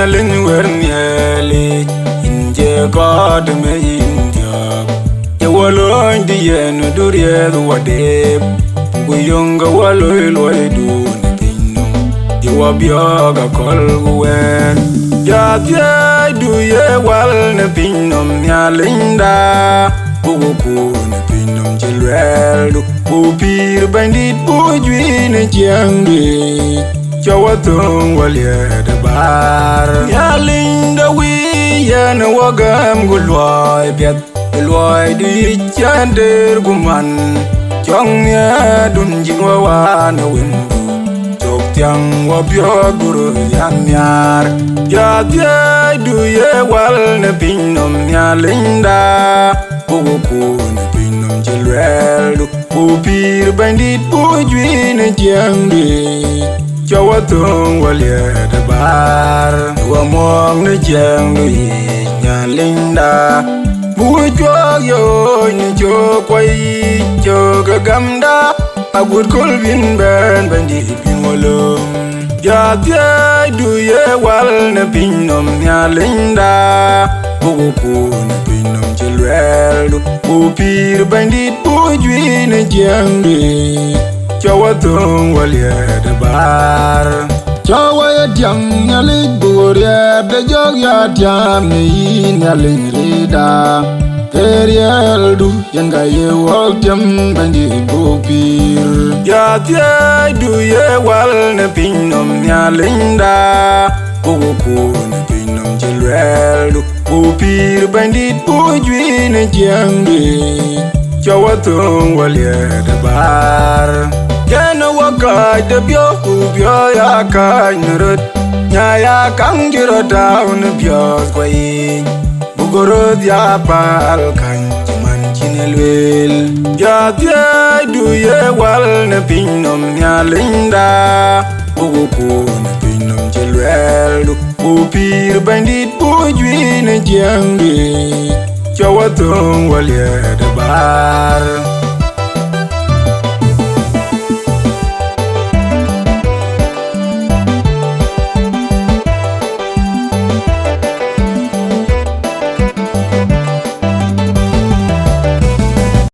nyalin wer nyali inje god me india ye walo ndi yen durye wade guyonga walo loy du ne pinno ye wabioga kol wen ya tie du ye wal ne pinno nyalinda bugo ku ne pinno jilwel du pir bandit bujwi ne jangde Jawatong walye de bar Yalinda wi yen wagam gulwai piat Gulwai di chander guman Chong ya dunji wawana windu Chok tiang wabyo guru yan yar Ya tia du ye wal ne pinom Yalinda Bugu ku ne pinom jilwel du Pupir bandit bujwi ne jangde Jawatong walye de bar Wamong ne jeng ni nyalinda Bujwa yo ni jokwai Joga gamda Agut kolbin ben bandi bingolong Jatia du ye wal ne pinom nyalinda Buguku ne pinom jilwel du Bupir bandit bujwi ne jeng ni Jawatong walye de bar Jawaya tiang nyalik burya de jog ya tiang ni nyalik rida Periel du yang gaye wal tiam bandi bupir Ya tia du ye wal ne pinom nyalinda Buguku ne pinom jilwel du Bupir bandit bujwi ne jangde Jawatong walye de bar Jana waka de bio ya ka nurut Nyaya kang jiro down bios kwai Bugoro ya pal kan cuman chinelwil Ya tia du ye wal ne pinom nyalinda Buguku ne pinom jilwel du Bupir bandit bujwi ne jangde Jawatong walye de bar